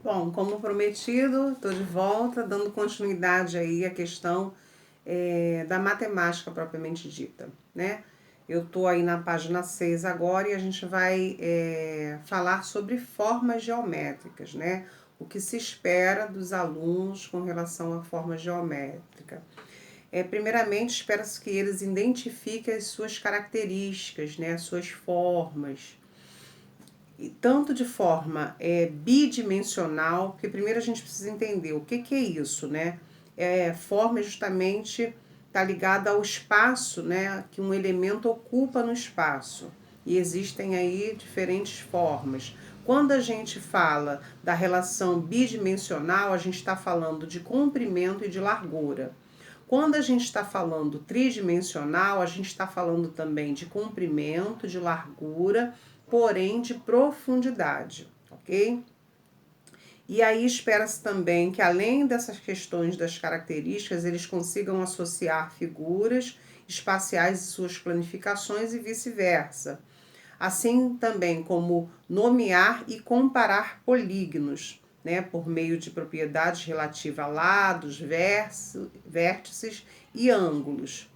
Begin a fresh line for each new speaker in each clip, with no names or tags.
Bom, como prometido, estou de volta, dando continuidade aí à questão da matemática propriamente dita, né? Eu estou aí na página 6 agora e a gente vai falar sobre formas geométricas, né? O que se espera dos alunos com relação à forma geométrica. Primeiramente, espera-se que eles identifiquem as suas características, né? As suas formas, e tanto de forma bidimensional, porque primeiro a gente precisa entender o que é isso, né? Forma justamente está ligada ao espaço, né? Que um elemento ocupa no espaço. E existem aí diferentes formas. Quando a gente fala da relação bidimensional, a gente está falando de comprimento e de largura. Quando a gente está falando tridimensional, a gente está falando também de comprimento, de largura, porém de profundidade, ok? E aí espera-se também que, além dessas questões das características, eles consigam associar figuras espaciais e suas planificações e vice-versa. Assim também como nomear e comparar polígonos, né, por meio de propriedades relativas a lados, vértices e ângulos.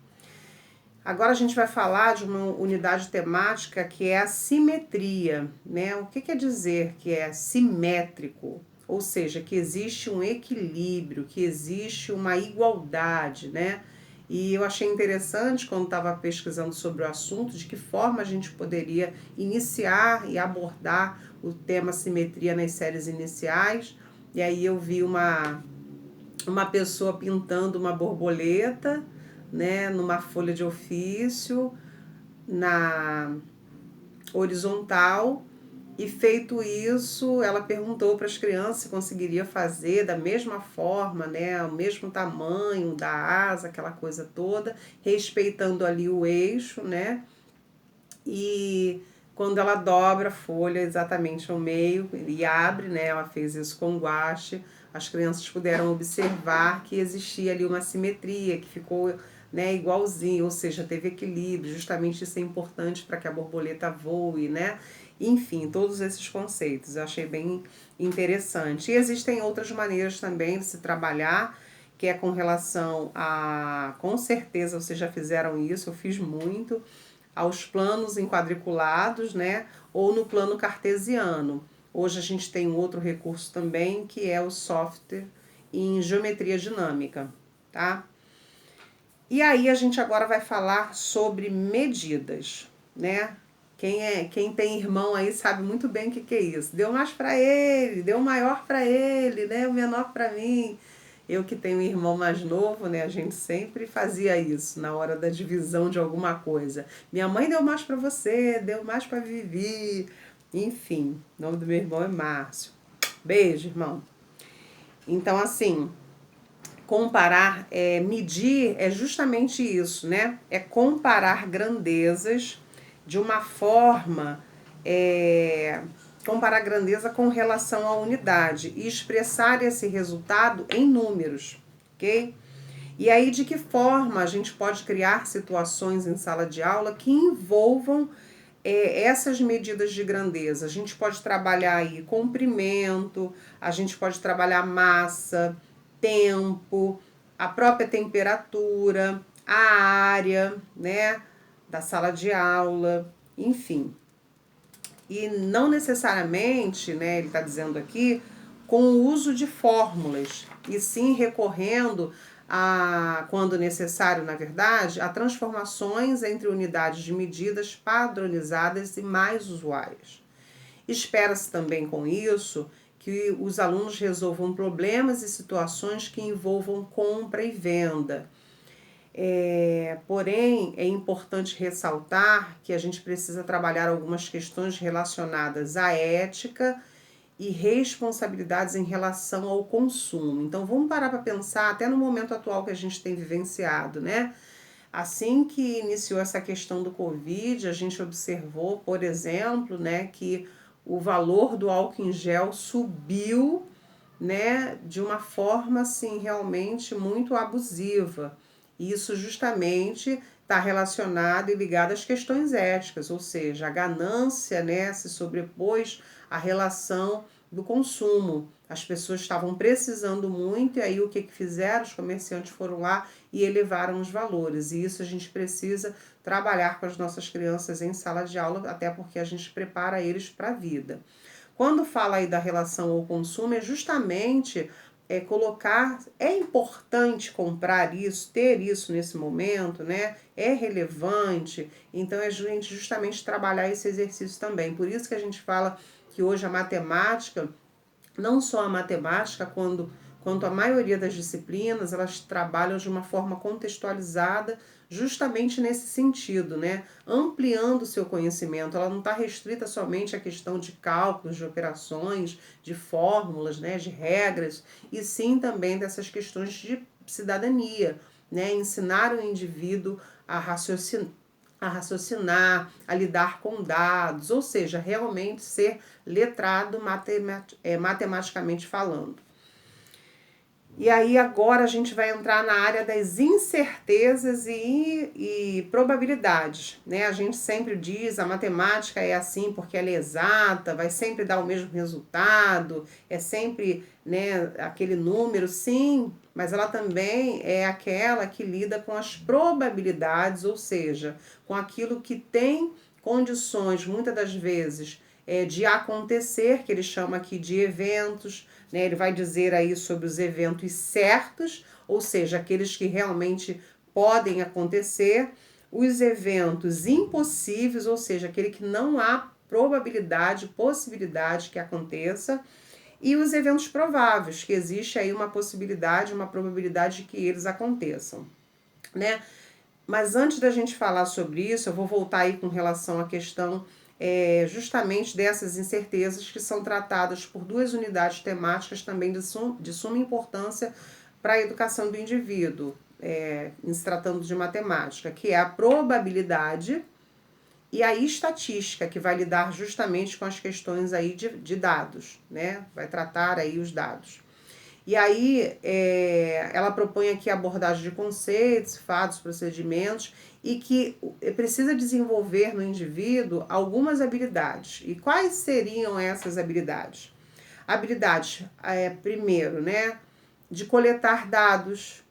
Agora a gente vai falar de uma unidade temática que é a simetria, né? O que quer dizer que é simétrico? Ou seja, que existe um equilíbrio, que existe uma igualdade, né? E eu achei interessante quando estava pesquisando sobre o assunto, de que forma a gente poderia iniciar e abordar o tema simetria nas séries iniciais. E aí eu vi uma pessoa pintando uma borboleta, né, numa folha de ofício, na horizontal, e feito isso, ela perguntou para as crianças se conseguiria fazer da mesma forma, né, o mesmo tamanho da asa, aquela coisa toda, respeitando ali o eixo, né, e quando ela dobra a folha exatamente ao meio e abre, né, ela fez isso com guache, as crianças puderam observar que existia ali uma simetria, que ficou, né, igualzinho, ou seja, teve equilíbrio, justamente isso é importante para que a borboleta voe, né? Enfim, todos esses conceitos eu achei bem interessante. E existem outras maneiras também de se trabalhar, que é com relação a, com certeza vocês já fizeram isso, eu fiz muito, aos planos enquadriculados, né, ou no plano cartesiano. Hoje a gente tem um outro recurso também, que é o software em geometria dinâmica, tá? E aí a gente agora vai falar sobre medidas, né? Quem tem irmão aí sabe muito bem o que é isso. Deu mais para ele, deu maior para ele, né? O menor para mim. Eu que tenho um irmão mais novo, né? A gente sempre fazia isso na hora da divisão de alguma coisa. Minha mãe deu mais para você, deu mais para Vivi. Enfim, o nome do meu irmão é Márcio. Beijo, irmão. Então, assim, comparar, medir é justamente isso, né? É comparar grandezas de uma forma, comparar grandeza com relação à unidade e expressar esse resultado em números, ok? E aí, de que forma a gente pode criar situações em sala de aula que envolvam essas medidas de grandeza? A gente pode trabalhar aí comprimento, a gente pode trabalhar massa, tempo, a própria temperatura, a área, né, da sala de aula, enfim. E não necessariamente, né, ele está dizendo aqui, com o uso de fórmulas, e sim recorrendo a, quando necessário, na verdade, a transformações entre unidades de medidas padronizadas e mais usuais. Espera-se também com isso que os alunos resolvam problemas e situações que envolvam compra e venda. Porém, é importante ressaltar que a gente precisa trabalhar algumas questões relacionadas à ética e responsabilidades em relação ao consumo. Então, vamos parar para pensar, até no momento atual que a gente tem vivenciado, né? Assim que iniciou essa questão do Covid, a gente observou, por exemplo, né, que o valor do álcool em gel subiu, né, de uma forma assim realmente muito abusiva. Isso justamente está relacionado e ligado às questões éticas, ou seja, a ganância, né, se sobrepôs à relação do consumo. As pessoas estavam precisando muito e aí o que fizeram? Os comerciantes foram lá e elevaram os valores. E isso a gente precisa trabalhar com as nossas crianças em sala de aula, até porque a gente prepara eles para a vida. Quando fala aí da relação ao consumo, é justamente colocar, é importante comprar isso, ter isso nesse momento, né? É relevante, então é a gente justamente trabalhar esse exercício também. Por isso que a gente fala que hoje a matemática, não só a matemática, quanto a maioria das disciplinas, elas trabalham de uma forma contextualizada, justamente nesse sentido, né? Ampliando o seu conhecimento. Ela não está restrita somente à questão de cálculos, de operações, de fórmulas, né? De regras, e sim também dessas questões de cidadania, né? Ensinar o indivíduo a raciocinar, a lidar com dados, ou seja, realmente ser letrado matematicamente falando. E aí agora a gente vai entrar na área das incertezas e probabilidades, né? A gente sempre diz, a matemática é assim porque ela é exata, vai sempre dar o mesmo resultado, é sempre, né, aquele número, sim, mas ela também é aquela que lida com as probabilidades, ou seja, com aquilo que tem condições, muitas das vezes, de acontecer, que ele chama aqui de eventos, né? Ele vai dizer aí sobre os eventos certos, ou seja, aqueles que realmente podem acontecer, os eventos impossíveis, ou seja, aquele que não há probabilidade, possibilidade que aconteça, e os eventos prováveis, que existe aí uma possibilidade, uma probabilidade de que eles aconteçam, né? Mas antes da gente falar sobre isso, eu vou voltar aí com relação à questão justamente dessas incertezas que são tratadas por duas unidades temáticas também de suma importância para a educação do indivíduo, em se tratando de matemática, que é a probabilidade e a estatística, que vai lidar justamente com as questões aí de dados, né? Vai tratar aí os dados. E aí ela propõe aqui a abordagem de conceitos, fatos, procedimentos e que precisa desenvolver no indivíduo algumas habilidades. E quais seriam essas habilidades? Habilidades, primeiro, né, de coletar dados,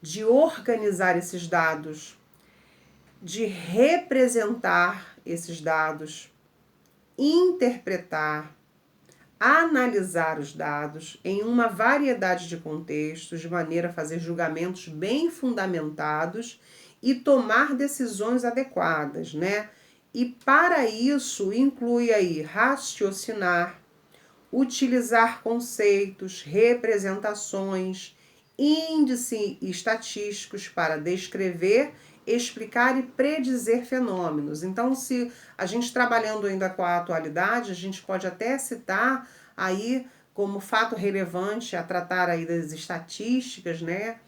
de organizar esses dados, de representar esses dados, interpretar, analisar os dados em uma variedade de contextos, de maneira a fazer julgamentos bem fundamentados e tomar decisões adequadas, né? E para isso inclui aí raciocinar, utilizar conceitos, representações, índices estatísticos para descrever, explicar e predizer fenômenos. Então, se a gente trabalhando ainda com a atualidade, a gente pode até citar aí como fato relevante a tratar aí das estatísticas, né,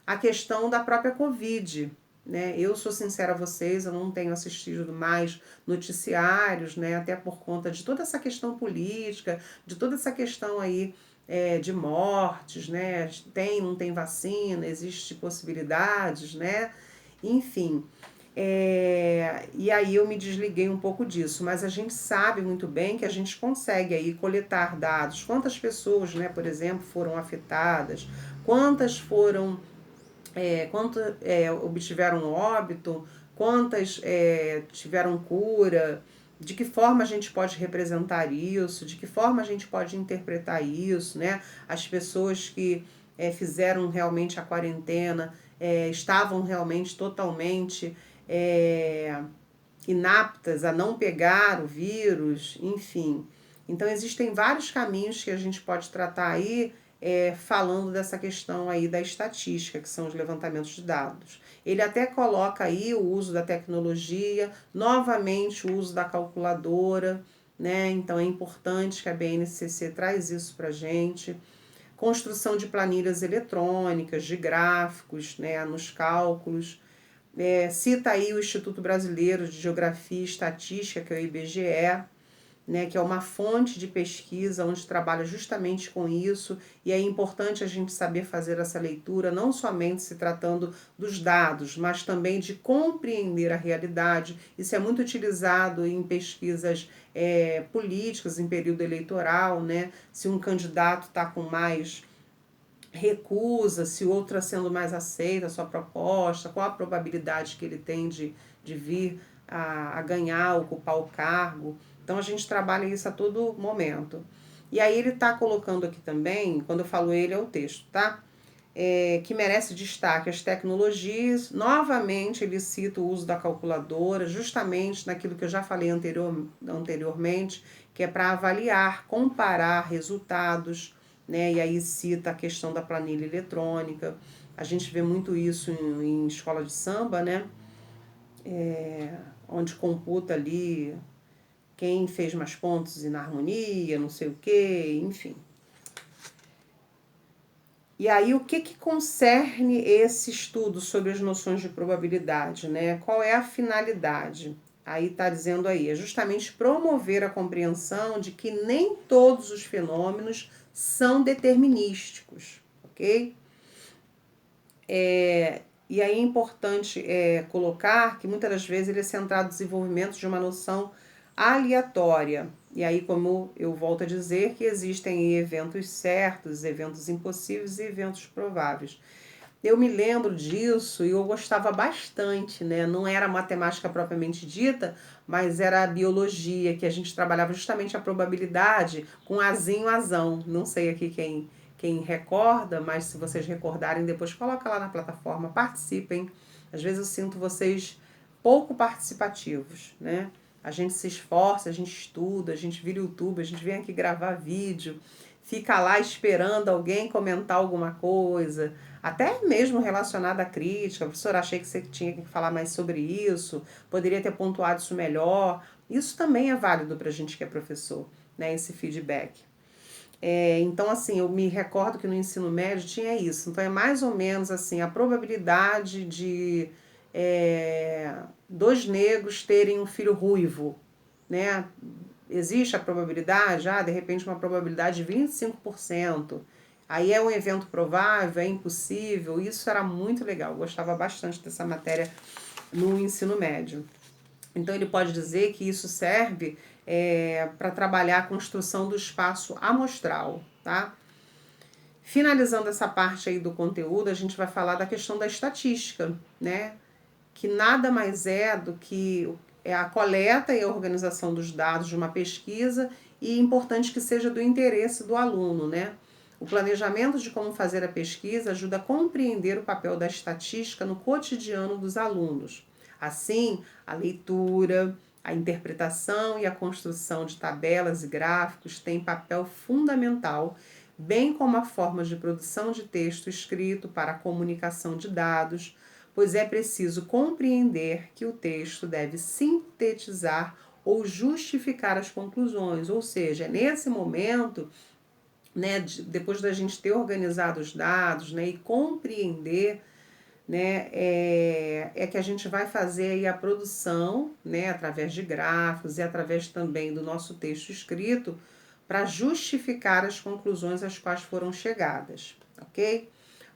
a questão da própria Covid, né? Eu sou sincera a vocês, eu não tenho assistido mais noticiários, né, até por conta de toda essa questão política, de toda essa questão aí de mortes, né? Tem, não tem vacina, existe possibilidades, né? Enfim, e aí eu me desliguei um pouco disso, mas a gente sabe muito bem que a gente consegue aí coletar dados, quantas pessoas, né, por exemplo, foram afetadas, quantas foram, obtiveram óbito, quantas tiveram cura, de que forma a gente pode representar isso, de que forma a gente pode interpretar isso, né? As pessoas que fizeram realmente a quarentena estavam realmente totalmente inaptas a não pegar o vírus, enfim. Então existem vários caminhos que a gente pode tratar aí, falando dessa questão aí da estatística, que são os levantamentos de dados. Ele até coloca aí o uso da tecnologia, novamente o uso da calculadora, né? Então é importante que a BNCC traz isso para a gente. Construção de planilhas eletrônicas, de gráficos, né, nos cálculos. Cita aí o Instituto Brasileiro de Geografia e Estatística, que é o IBGE, né, que é uma fonte de pesquisa onde trabalha justamente com isso, e é importante a gente saber fazer essa leitura, não somente se tratando dos dados, mas também de compreender a realidade. Isso é muito utilizado em pesquisas políticas, em período eleitoral, né? Se um candidato está com mais recusa, se o outro está sendo mais aceita a sua proposta, qual a probabilidade que ele tem de vir a ganhar, ocupar o cargo. Então a gente trabalha isso a todo momento. E aí ele está colocando aqui também, quando eu falo ele é o texto, tá? Que merece destaque as tecnologias. Novamente ele cita o uso da calculadora, justamente naquilo que eu já falei anteriormente, que é para avaliar, comparar resultados, né? E aí cita a questão da planilha eletrônica. A gente vê muito isso em escola de samba, né? Onde computa ali quem fez mais pontos na harmonia, não sei o quê, enfim. E aí, o que concerne esse estudo sobre as noções de probabilidade, né? Qual é a finalidade? Aí está dizendo aí, é justamente promover a compreensão de que nem todos os fenômenos são determinísticos, ok? E aí é importante colocar que muitas das vezes ele é centrado no desenvolvimento de uma noção aleatória. E aí, como eu volto a dizer, que existem eventos certos, eventos impossíveis e eventos prováveis. Eu me lembro disso e eu gostava bastante, né? Não era matemática propriamente dita, mas era a biologia, que a gente trabalhava justamente a probabilidade com azinho, azão. Não sei aqui quem recorda, mas se vocês recordarem, depois coloca lá na plataforma, participem. Às vezes eu sinto vocês pouco participativos, né? A gente se esforça, a gente estuda, a gente vira YouTube, a gente vem aqui gravar vídeo, fica lá esperando alguém comentar alguma coisa, até mesmo relacionada à crítica. Professora, achei que você tinha que falar mais sobre isso, poderia ter pontuado isso melhor. Isso também é válido para a gente que é professor, né? Esse feedback. Então, assim, eu me recordo que no ensino médio tinha isso. Então, é mais ou menos assim, a probabilidade de dois negros terem um filho ruivo, né? Existe a probabilidade, de repente uma probabilidade de 25%. Aí é um evento provável, é impossível. Isso era muito legal, eu gostava bastante dessa matéria no ensino médio. Então ele pode dizer que isso serve para trabalhar a construção do espaço amostral, tá? Finalizando essa parte aí do conteúdo, a gente vai falar da questão da estatística, né? Que nada mais é do que a coleta e a organização dos dados de uma pesquisa, e é importante que seja do interesse do aluno, né? O planejamento de como fazer a pesquisa ajuda a compreender o papel da estatística no cotidiano dos alunos. Assim, a leitura, a interpretação e a construção de tabelas e gráficos têm papel fundamental, bem como a forma de produção de texto escrito para a comunicação de dados, pois é preciso compreender que o texto deve sintetizar ou justificar as conclusões, ou seja, nesse momento, né, depois da gente ter organizado os dados, né, e compreender, né, que a gente vai fazer aí a produção, né, através de gráficos e através também do nosso texto escrito, para justificar as conclusões às quais foram chegadas, ok?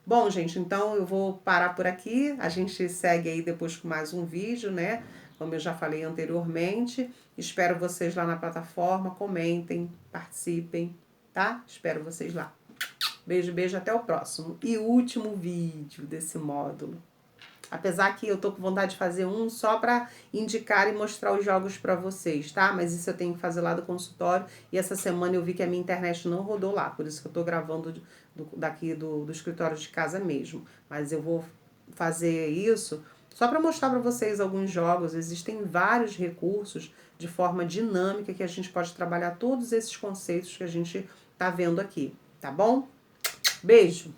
Bom, gente, então eu vou parar por aqui. A gente segue aí depois com mais um vídeo, né? Como eu já falei anteriormente. Espero vocês lá na plataforma. Comentem, participem, tá? Espero vocês lá. Beijo, beijo, até o próximo. E último vídeo desse módulo. Apesar que eu tô com vontade de fazer um só para indicar e mostrar os jogos para vocês, tá? Mas isso eu tenho que fazer lá do consultório. E essa semana eu vi que a minha internet não rodou lá. Por isso que eu tô gravando daqui do escritório de casa mesmo. Mas eu vou fazer isso só para mostrar para vocês alguns jogos. Existem vários recursos de forma dinâmica que a gente pode trabalhar todos esses conceitos que a gente tá vendo aqui, tá bom? Beijo!